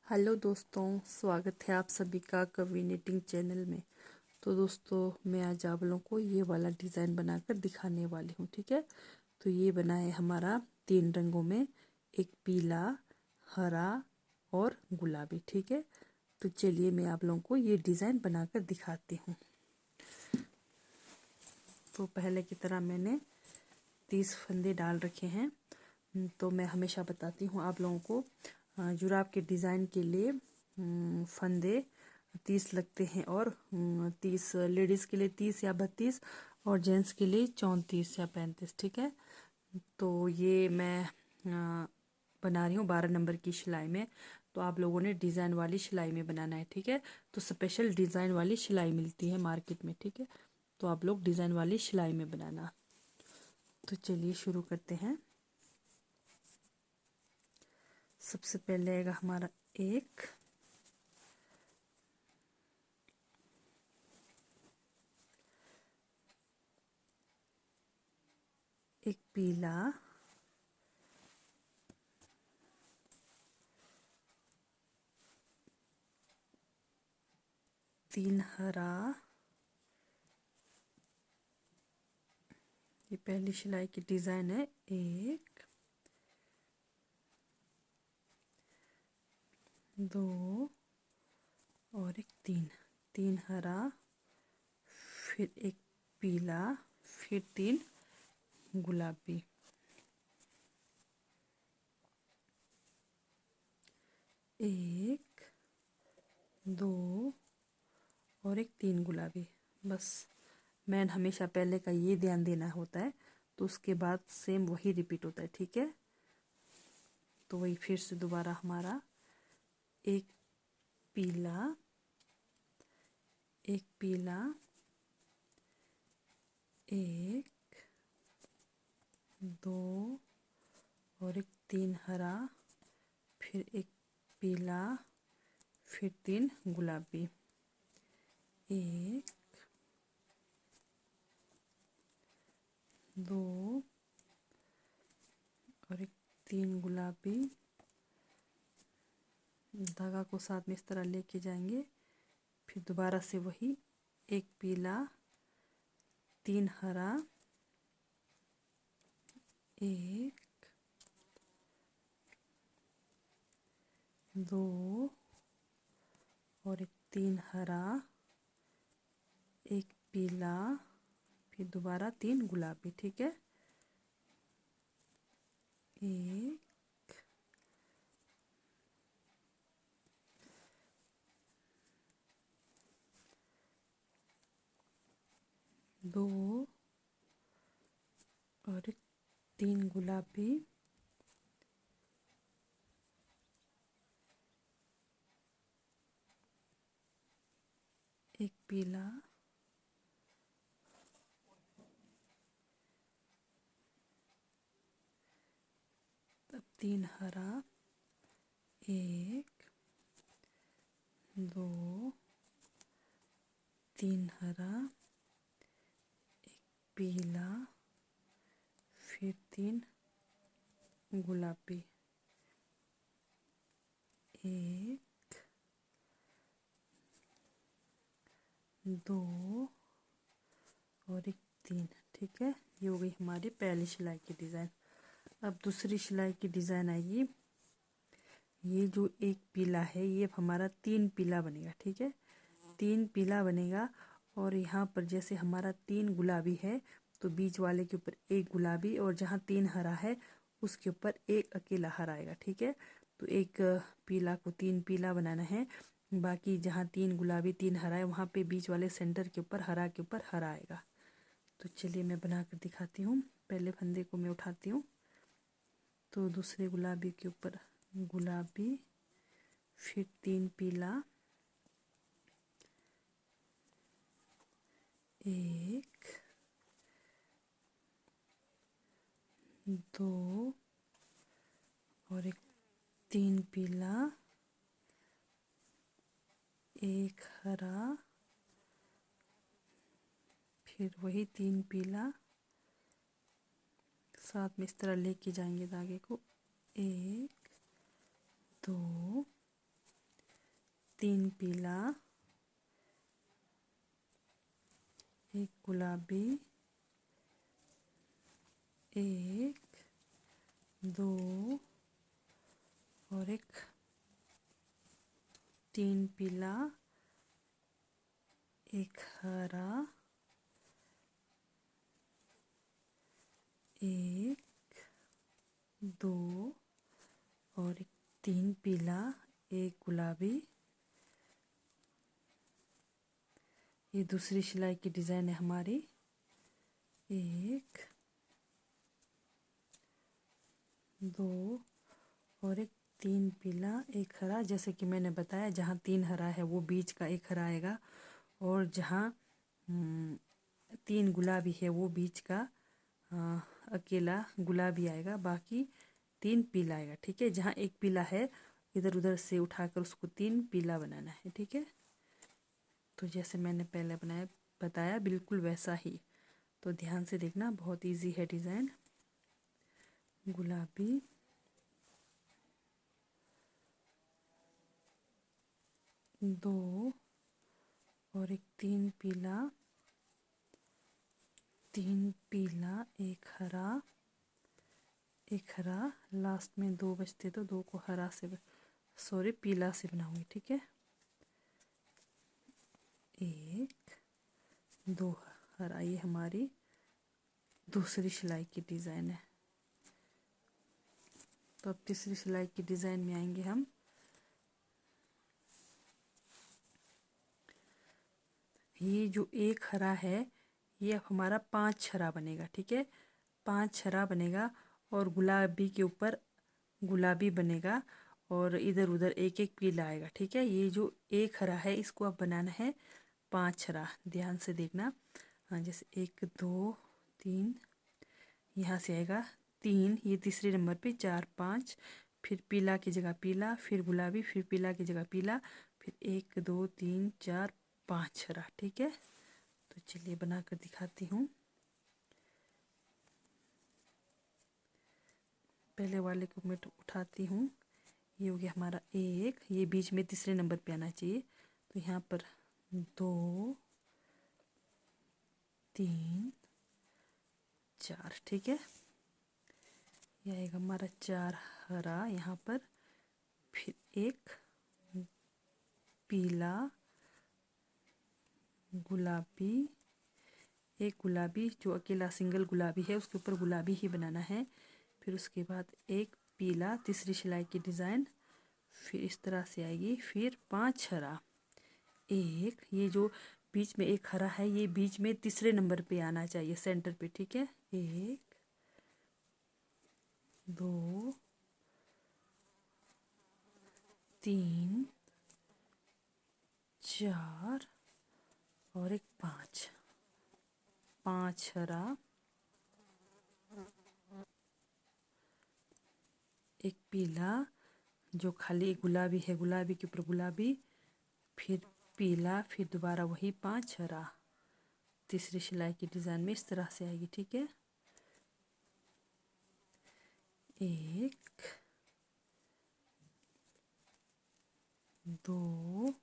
Hello दोस्तों, स्वागत है आप सभी का कवि निटिंग चैनल में। तो दोस्तों, मैं आज आप लोगों को ये वाला डिज़ाइन बनाकर दिखाने वाली हूँ। ठीक है, तो ये बना है हमारा 3 रंगों में, एक पीला, हरा और गुलाबी। ठीक है, तो चलिए मैं आप लोगों को ये डिज़ाइन बनाकर दिखाती हूँ। तो पहले की तरह मैंने 30 फंदे डाल रखे हैं। तो मैं हमेशा बताती हूँ आप लोगों को, जुराब के डिज़ाइन के लिए फंदे 30 लगते हैं, और 30 लेडीज़ के लिए 30 या 32, और जेंट्स के लिए 34 या 35। ठीक है, तो ये मैं बना रही हूँ 12 नंबर की सिलाई में। तो आप लोगों ने डिज़ाइन वाली सिलाई में बनाना है। ठीक है, तो स्पेशल डिज़ाइन वाली सिलाई मिलती है मार्केट में। ठीक है, तो आप लोग डिज़ाइन वाली सिलाई में बनाना। तो चलिए शुरू करते हैं। सबसे पहले आएगा हमारा एक पीला, तीन हरा, ये पहली सिलाई की डिज़ाइन है। एक, दो और एक तीन। तीन हरा, फिर एक पीला, फिर 3 गुलाबी। एक, दो और एक 3 गुलाबी। बस मैन हमेशा पहले का ये ध्यान देना होता है, तो उसके बाद सेम वही रिपीट होता है। ठीक है, तो वही फिर से दोबारा हमारा एक पीला, एक, दो और एक 3 हरा, फिर एक पीला, फिर 3 गुलाबी। एक, दो और एक 3 गुलाबी। धागा को साथ में इस तरह लेके जाएंगे। फिर दोबारा से वही एक पीला, 3 हरा, एक, दो और एक 3 हरा, एक पीला, फिर दोबारा 3 गुलाबी। ठीक है, एक, दो और एक 3 गुलाबी, एक पीला, तब 3 हरा, एक, दो, 3 हरा, एक पीला, फिर 3 गुलाबी। एक, दो और एक 3। ठीक है, ये हो गई हमारी पहली सिलाई की डिज़ाइन। अब दूसरी सिलाई की डिज़ाइन आएगी। ये जो एक पीला है, ये हमारा 3 पीला बनेगा। ठीक है, 3 पीला बनेगा, और यहाँ पर जैसे हमारा 3 गुलाबी है, तो बीच वाले के ऊपर एक गुलाबी, और जहाँ 3 हरा है उसके ऊपर एक अकेला हरा आएगा। ठीक है, तो एक पीला को 3 पीला बनाना है, बाकी जहाँ 3 गुलाबी 3 हरा है वहाँ पे बीच वाले सेंटर के ऊपर हरा के ऊपर हरा आएगा। तो चलिए मैं बना कर दिखाती हूँ। पहले फंदे को मैं उठाती हूँ, तो दूसरे गुलाबी के ऊपर गुलाबी, फिर 3 पीला, एक, दो और एक 3 पीला, एक हरा, फिर वही 3 पीला, साथ में इस तरह लेके जाएंगे धागे को। एक, दो तीन पीला, एक गुलाबी, एक, दो और एक, तीन पीला, एक हरा, एक, दो और एक, तीन पीला, एक गुलाबी। ये दूसरी सिलाई की डिज़ाइन है हमारी। एक, दो और एक, तीन पीला, एक हरा। जैसे कि मैंने बताया, जहाँ तीन हरा है वो बीच का एक हरा आएगा, और जहाँ तीन गुलाबी है वो बीच का अकेला गुलाबी आएगा, बाकी तीन पीला आएगा। ठीक है, जहाँ एक पीला है इधर उधर से उठाकर उसको तीन पीला बनाना है। ठीक है, तो जैसे मैंने पहले बताया बिल्कुल वैसा ही। तो ध्यान से देखना, बहुत इजी है डिज़ाइन। गुलाबी, दो और एक, तीन पीला, तीन पीला, एक हरा, एक हरा। लास्ट में दो बचते तो दो को हरा से पीला से बनाऊंगी। ठीक है, एक, दो हरा। ये हमारी दूसरी सिलाई की डिज़ाइन है। तो अब तीसरी सिलाई की डिज़ाइन में आएंगे हम। ये जो एक हरा है ये अब हमारा पांच हरा बनेगा। ठीक है, पांच हरा बनेगा और गुलाबी के ऊपर गुलाबी बनेगा और इधर उधर एक एक पीला आएगा। ठीक है, ये जो एक हरा है इसको अब बनाना है पांच हरा। ध्यान से देखना। हाँ, जैसे एक, दो, तीन, यहाँ से आएगा तीन, ये तीसरे नंबर पे, चार, पाँच, फिर पीला की जगह पीला, फिर गुलाबी, फिर पीला की जगह पीला, फिर एक, दो, तीन, चार, पाँच हरा। ठीक है, तो चलिए बनाकर दिखाती हूँ। पहले वाले को मैं उठाती हूँ। ये हो गया हमारा एक, ये बीच में तीसरे नंबर पे आना चाहिए। तो यहाँ पर दो, तीन, चार। ठीक है, यह आएगा हमारा चार हरा यहाँ पर, फिर एक पीला, गुलाबी, एक गुलाबी जो अकेला सिंगल गुलाबी है उसके ऊपर गुलाबी ही बनाना है। फिर उसके बाद एक पीला, तीसरी सिलाई की डिज़ाइन फिर इस तरह से आएगी। फिर पांच हरा, एक, ये जो बीच में एक हरा है ये बीच में तीसरे नंबर पे आना चाहिए, सेंटर पे। ठीक है, एक, दो, तीन, चार और एक पाँच, पांच हरा, एक पीला जो खाली गुलाबी है, गुलाबी के ऊपर गुलाबी, फिर पीला, फिर दोबारा वही पांच हरा। तीसरी सिलाई की डिज़ाइन में इस तरह से आएगी। ठीक है, एक, दो,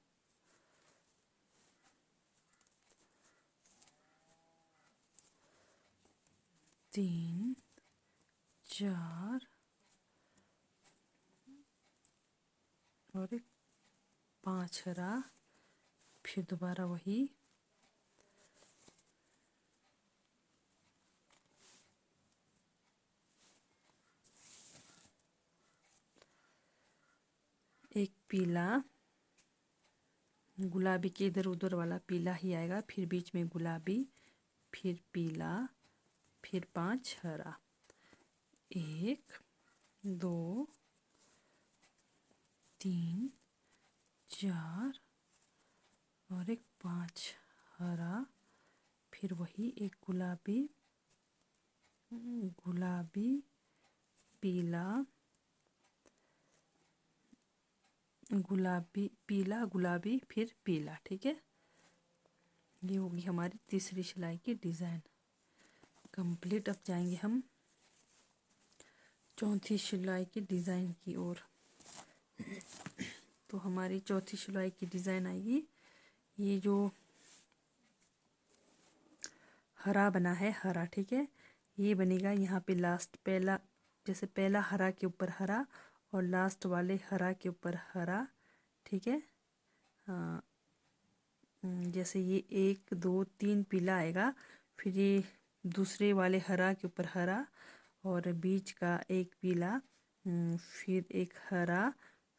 तीन, चार और एक पांच हरा, फिर दोबारा वही, एक पीला, गुलाबी के इधर उधर वाला पीला ही आएगा, फिर बीच में गुलाबी, फिर पीला, फिर पांच हरा। एक, दो, तीन, चार और एक पांच हरा, फिर वही एक गुलाबी, गुलाबी, पीला, गुलाबी, पीला, गुलाबी, फिर पीला। ठीक है, ये होगी हमारी तीसरी सिलाई की डिज़ाइन कंप्लीट। अब जाएंगे हम चौथी सिलाई की डिज़ाइन की ओर। तो हमारी चौथी सिलाई की डिज़ाइन आएगी। ये जो हरा बना है हरा, ठीक है, ये बनेगा यहाँ पे लास्ट पहला, जैसे पहला हरा के ऊपर हरा और लास्ट वाले हरा के ऊपर हरा, ठीक है। हाँ, जैसे ये 1 2 3 पीला आएगा, फिर ये दूसरे वाले हरा के ऊपर हरा और बीच का एक पीला, फिर एक हरा,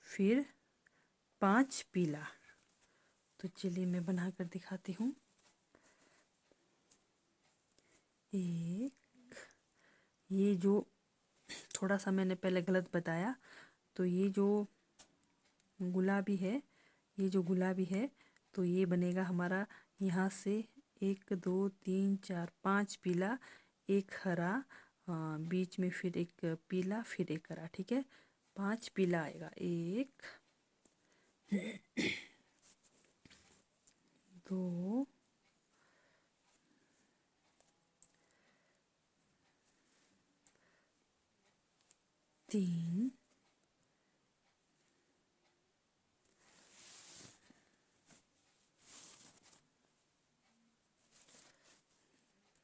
फिर 5 पीला। तो चलिए मैं बना कर दिखाती हूँ। एक, ये जो थोड़ा सा मैंने पहले गलत बताया, तो ये जो गुलाबी है, ये जो गुलाबी है, तो ये बनेगा हमारा यहाँ से 1 2 3 4 5 पीला, एक हरा, बीच में फिर एक पीला, फिर एक हरा, ठीक है। 5 पीला आएगा, 1 2 3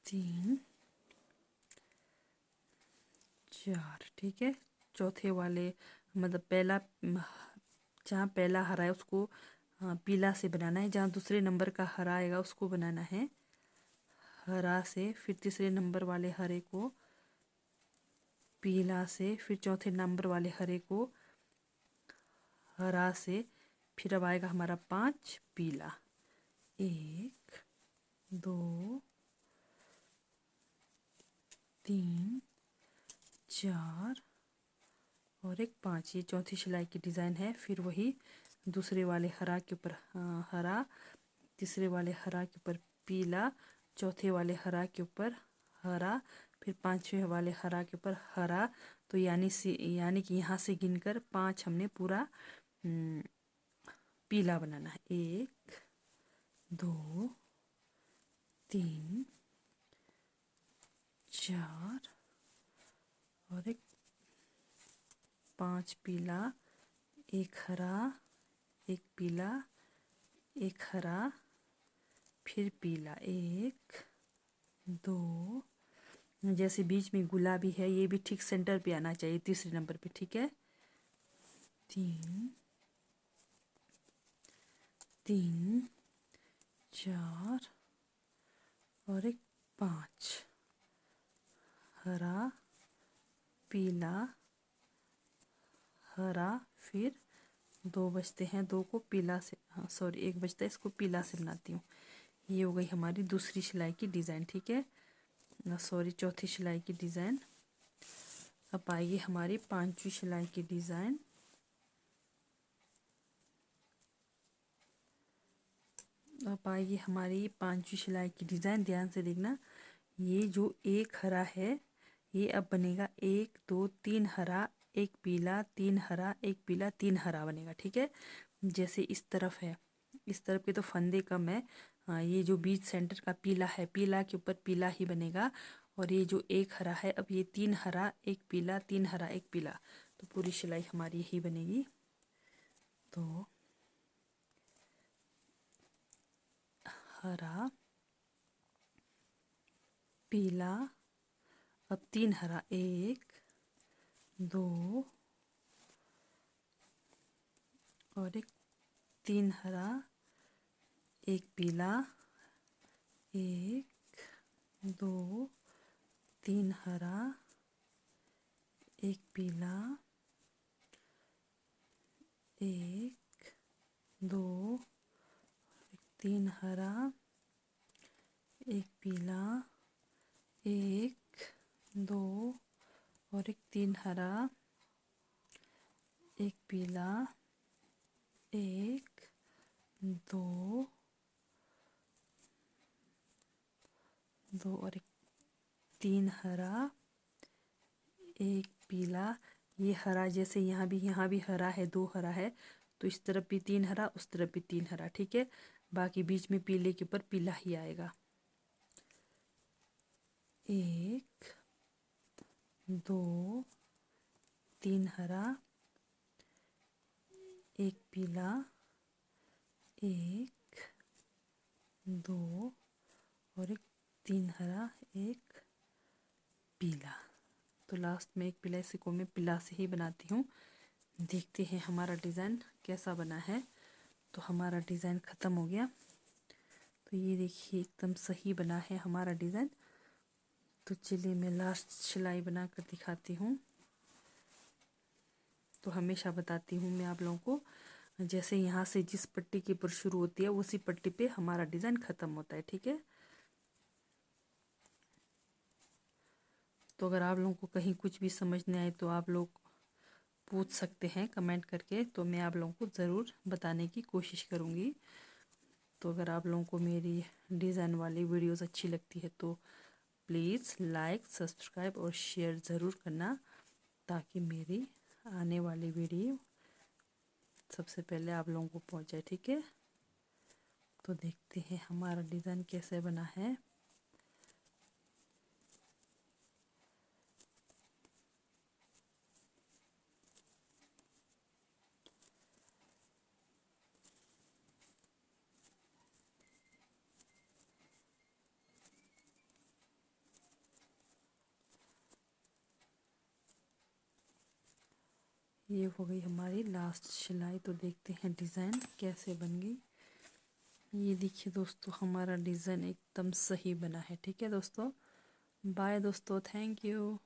3 4, ठीक है। चौथे वाले मतलब पहला, जहाँ पहला हरा है उसको पीला से बनाना है, जहाँ दूसरे नंबर का हरा आएगा उसको बनाना है हरा से, फिर तीसरे नंबर वाले हरे को पीला से, फिर चौथे नंबर वाले हरे को हरा से, फिर अब आएगा हमारा 5 पीला। 1 2 3 4 और एक 5, ये चौथी सिलाई की डिज़ाइन है। फिर वही दूसरे वाले हरा के ऊपर हरा, तीसरे वाले हरा के ऊपर पीला, चौथे वाले हरा के ऊपर हरा, फिर 5वें वाले हरा के ऊपर हरा। तो यानी कि यहाँ से गिनकर 5 हमने पूरा पीला बनाना है। 1 2 3 4 और एक 5 पीला, एक हरा, एक पीला, एक हरा, फिर पीला। 1 2, जैसे बीच में गुलाबी है ये भी ठीक सेंटर पे आना चाहिए, तीसरे नंबर पे, ठीक है। 3 3 4 और एक 5, हरा पीला हरा, फिर 2 बचते हैं, 2 को पीला से, हाँ सॉरी 1 बचता है, इसको पीला से बनाती हूँ। ये हो गई हमारी दूसरी सिलाई की डिज़ाइन, ठीक है, सॉरी चौथी सिलाई की डिज़ाइन। अब आइए हमारी 5वीं सिलाई की डिज़ाइन। अब आइए हमारी 5वीं सिलाई की डिज़ाइन, ध्यान से देखना। ये जो एक हरा है ये अब बनेगा 1 2 3 हरा, एक पीला, 3 हरा, एक पीला, 3 हरा बनेगा, ठीक है। जैसे इस तरफ है, इस तरफ के तो फंदे कम है, ये जो बीच सेंटर का पीला है, पीला के ऊपर पीला ही बनेगा। और ये जो एक हरा है, अब ये 3 हरा, एक पीला, 3 हरा, एक पीला, तो पूरी सिलाई हमारी यही बनेगी। तो हरा पीला, अब 3 हरा, 1 2 और एक 3 हरा, एक पीला, 1 2 3 हरा, एक पीला, 1 2 3 हरा, एक पीला, 1 2 और एक 3 हरा, एक पीला, 1 2 2 और एक 3 हरा, एक पीला। ये हरा जैसे यहाँ भी हरा है, 2 हरा है, तो इस तरफ भी 3 हरा, उस तरफ भी 3 हरा, ठीक है। बाकी बीच में पीले के ऊपर पीला ही आएगा। 1 2 3 हरा, एक पीला, एक, दो और एक, तीन हरा, एक पीला। तो लास्ट में एक पीला, इसी को मैं पीला से ही बनाती हूँ। देखते हैं हमारा डिज़ाइन कैसा बना है। तो हमारा डिज़ाइन ख़त्म हो गया। तो ये देखिए एकदम सही बना है हमारा डिज़ाइन। तो चलिए मैं लास्ट सिलाई बना कर दिखाती हूँ। तो हमेशा बताती हूँ मैं आप लोगों को, जैसे यहाँ से जिस पट्टी की पर शुरू होती है उसी पट्टी पे हमारा डिज़ाइन ख़त्म होता है, ठीक है। तो अगर आप लोगों को कहीं कुछ भी समझ नहीं आए तो आप लोग पूछ सकते हैं कमेंट करके, तो मैं आप लोगों को ज़रूर बताने की कोशिश करूँगी। तो अगर आप लोगों को मेरी डिज़ाइन वाली वीडियोस अच्छी लगती है तो प्लीज़ लाइक, सब्सक्राइब और शेयर ज़रूर करना, ताकि मेरी आने वाली वीडियो सबसे पहले आप लोगों को पहुंचे, ठीक है। तो देखते हैं हमारा डिज़ाइन कैसे बना है। ये हो गई हमारी लास्ट सिलाई। तो देखते हैं डिज़ाइन कैसे बन गई। ये देखिए दोस्तों हमारा डिज़ाइन एकदम सही बना है, ठीक है दोस्तों। बाय दोस्तों, थैंक यू।